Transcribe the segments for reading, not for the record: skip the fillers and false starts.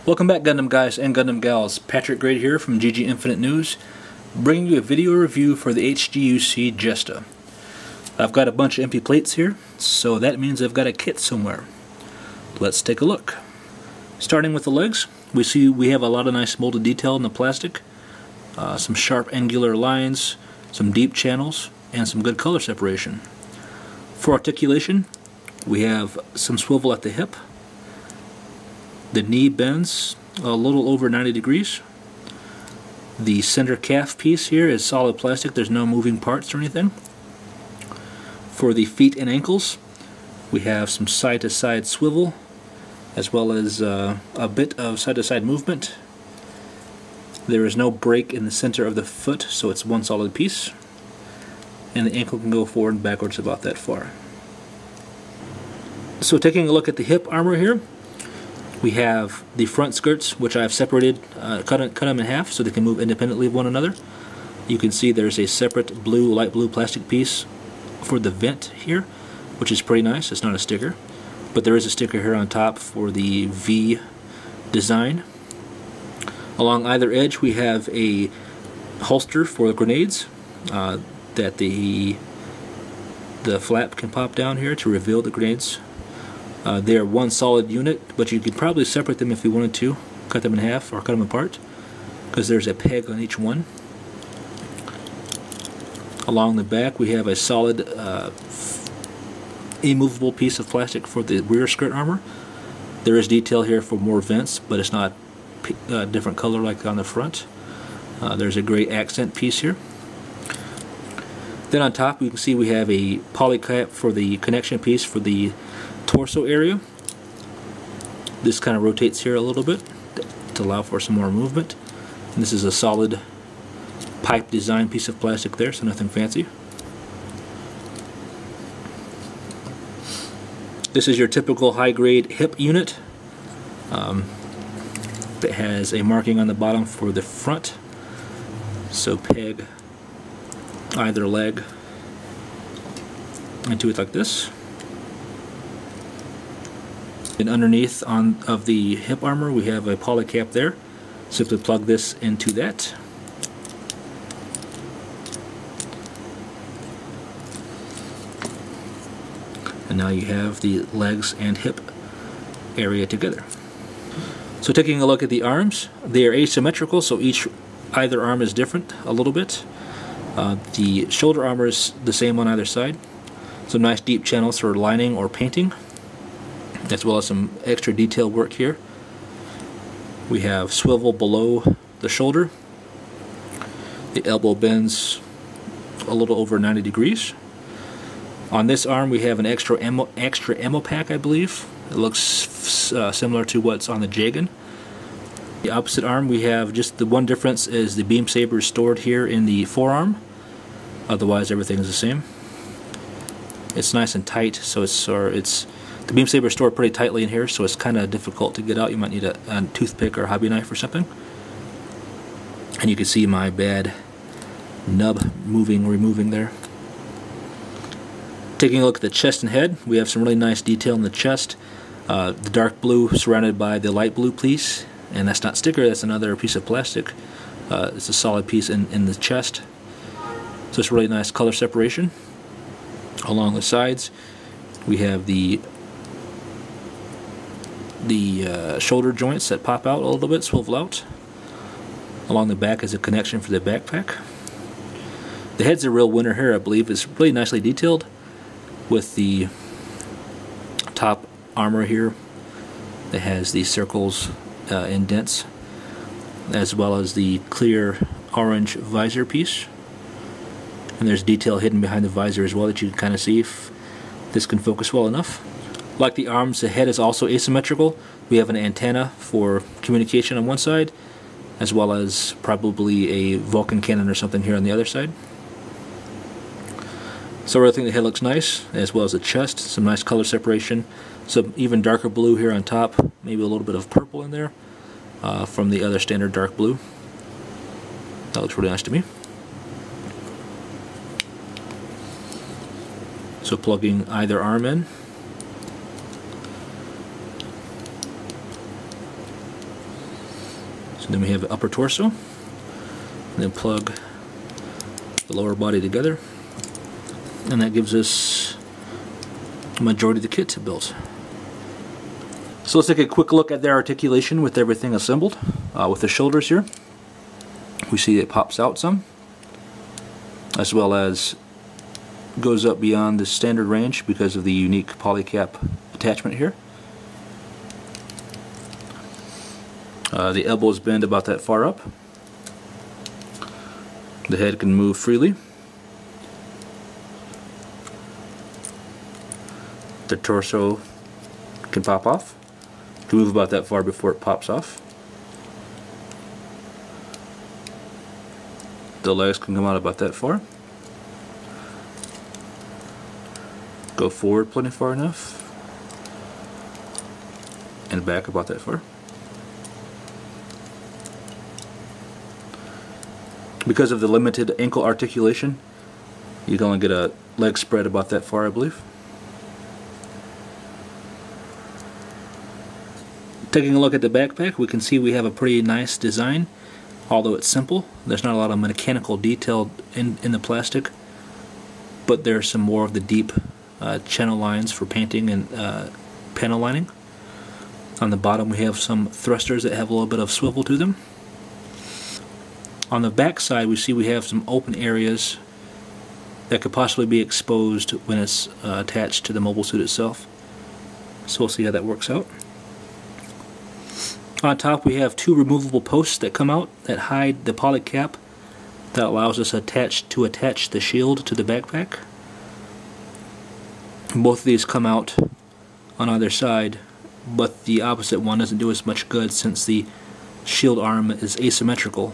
Welcome back, Gundam guys and Gundam gals. PatrickGrade here from GG Infinite News, bringing you a video review for the HGUC Jesta. I've got a bunch of empty plates here, so that means I've got a kit somewhere. Let's take a look. Starting with the legs, we have a lot of nice molded detail in the plastic, some sharp angular lines, some deep channels, and some good color separation. For articulation, we have some swivel at the hip. The knee bends a little over 90 degrees. The center calf piece here is solid plastic. There's no moving parts or anything. For the feet and ankles, we have some side-to-side swivel, as well as a bit of side-to-side movement. There is no break in the center of the foot, so it's one solid piece. And the ankle can go forward and backwards about that far. So taking a look at the hip armor here, we have the front skirts, which I've separated, cut them in half so they can move independently of one another. You can see there's a separate blue, light blue plastic piece for the vent here, which is pretty nice. It's not a sticker, but there is a sticker here on top for the V design. Along either edge we have a holster for grenades that the flap can pop down here to reveal the grenades. They are one solid unit, but you could probably separate them if you wanted to, cut them in half or cut them apart, because there's a peg on each one. Along the back we have a solid immovable piece of plastic for the rear skirt armor. There is detail here for more vents, but it's not a different color like on the front. There's a gray accent piece here. Then on top you can see we have a poly cap for the connection piece for the torso area. This kind of rotates here a little bit to allow for some more movement. And this is a solid pipe design piece of plastic there, so nothing fancy. This is your typical high-grade hip unit. It has a marking on the bottom for the front, so peg either leg into it like this. And underneath of the hip armor we have a poly cap there. Simply plug this into that. And now you have the legs and hip area together. So taking a look at the arms, they are asymmetrical, so either arm is different a little bit. The shoulder armor is the same on either side. Some nice deep channels for lining or painting, as well as some extra detail work here. We have swivel below the shoulder. The elbow bends a little over 90 degrees. On this arm we have an extra ammo pack, I believe. It looks similar to what's on the Jagan. The opposite arm we have just the one difference is the beam saber is stored here in the forearm. Otherwise everything is the same. It's nice and tight, so the beam saber is stored pretty tightly in here, so it's kind of difficult to get out. You might need a toothpick or a hobby knife or something. And you can see my bad nub removing there. Taking a look at the chest and head, we have some really nice detail in the chest. The dark blue surrounded by the light blue piece, and that's not sticker, that's another piece of plastic. It's a solid piece in the chest. So it's really nice color separation. Along the sides we have the shoulder joints that pop out a little bit, swivel out. Along the back is a connection for the backpack. The head's a real winner here, I believe. It's really nicely detailed with the top armor here that has the circles, indents, as well as the clear orange visor piece. And there's detail hidden behind the visor as well that you can kind of see if this can focus well enough. Like the arms, the head is also asymmetrical. We have an antenna for communication on one side, as well as probably a Vulcan cannon or something here on the other side. So I think the head looks nice, as well as the chest. Some nice color separation. Some even darker blue here on top, maybe a little bit of purple in there from the other standard dark blue. That looks really nice to me. So plugging either arm in. So then we have the upper torso, and then plug the lower body together, and that gives us the majority of the kit built. So let's take a quick look at their articulation with everything assembled. With the shoulders here, we see it pops out some, as well as goes up beyond the standard range because of the unique polycap attachment here. The elbows bend about that far up. The head can move freely. The torso can pop off. It can move about that far before it pops off. The legs can come out about that far. Go forward plenty far enough. And back about that far. Because of the limited ankle articulation, you can only get a leg spread about that far, I believe. Taking a look at the backpack, we can see we have a pretty nice design. Although it's simple, there's not a lot of mechanical detail in the plastic, but there's some more of the deep channel lines for painting and panel lining. On the bottom we have some thrusters that have a little bit of swivel to them. On the back side we see we have some open areas that could possibly be exposed when it's attached to the mobile suit itself. So we'll see how that works out. On top we have two removable posts that come out that hide the poly cap that allows us to attach the shield to the backpack. Both of these come out on either side, but the opposite one doesn't do as much good since the shield arm is asymmetrical,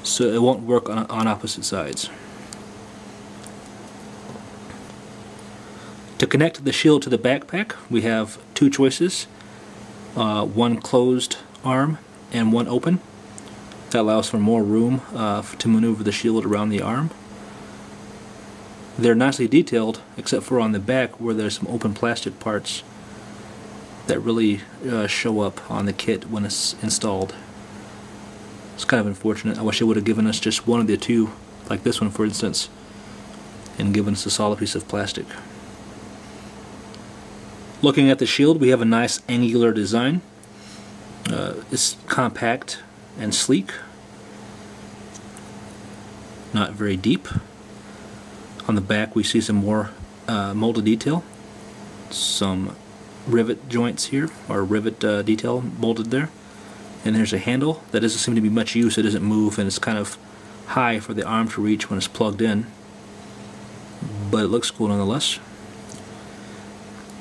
so it won't work on opposite sides. To connect the shield to the backpack, we have two choices. One closed arm and one open. That allows for more room to maneuver the shield around the arm. They're nicely detailed, except for on the back where there's some open plastic parts that really show up on the kit when it's installed. It's kind of unfortunate. I wish it would have given us just one of the two, like this one for instance, and given us a solid piece of plastic. Looking at the shield, we have a nice angular design. It's compact and sleek, not very deep. On the back we see some more molded detail, some rivet joints here, or rivet detail molded there, and there's a handle that doesn't seem to be much use. It doesn't move, and it's kind of high for the arm to reach when it's plugged in, but it looks cool nonetheless.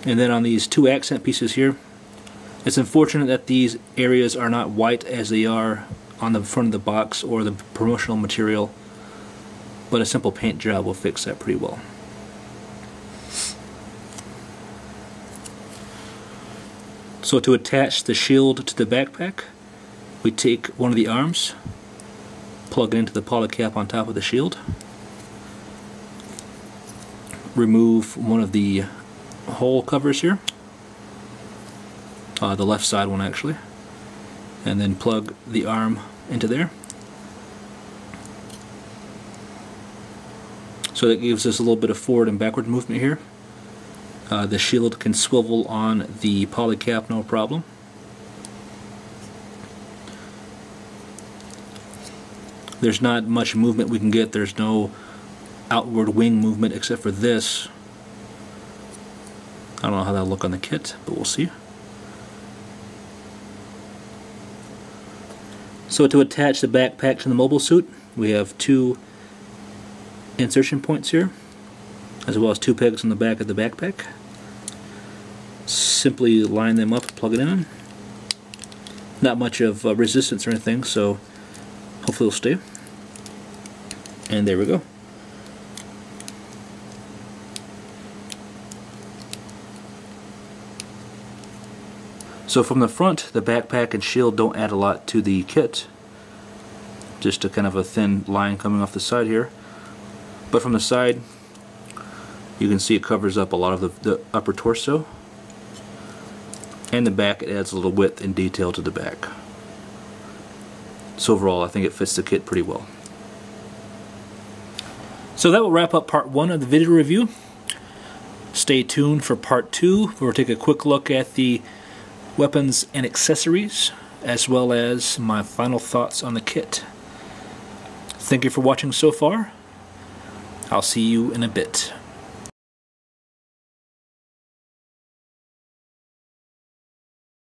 And then on these two accent pieces here, it's unfortunate that these areas are not white as they are on the front of the box or the promotional material, but a simple paint job will fix that pretty well. So to attach the shield to the backpack, we take one of the arms, plug it into the poly cap on top of the shield, remove one of the hole covers here, the left side one actually, and then plug the arm into there. So that gives us a little bit of forward and backward movement here. The shield can swivel on the poly cap no problem. There's not much movement we can get. There's no outward wing movement except for this. I don't know how that'll look on the kit, but we'll see. So to attach the backpack to the mobile suit, we have two insertion points here, as well as two pegs on the back of the backpack. Simply line them up and plug it in. Not much of resistance or anything, so hopefully it'll stay. And there we go. So from the front, the backpack and shield don't add a lot to the kit. Just a kind of a thin line coming off the side here. But from the side, you can see it covers up a lot of the upper torso. And the back, it adds a little width and detail to the back. So overall, I think it fits the kit pretty well. So that will wrap up part 1 of the video review. Stay tuned for part 2, where we'll take a quick look at the weapons and accessories, as well as my final thoughts on the kit. Thank you for watching so far. I'll see you in a bit.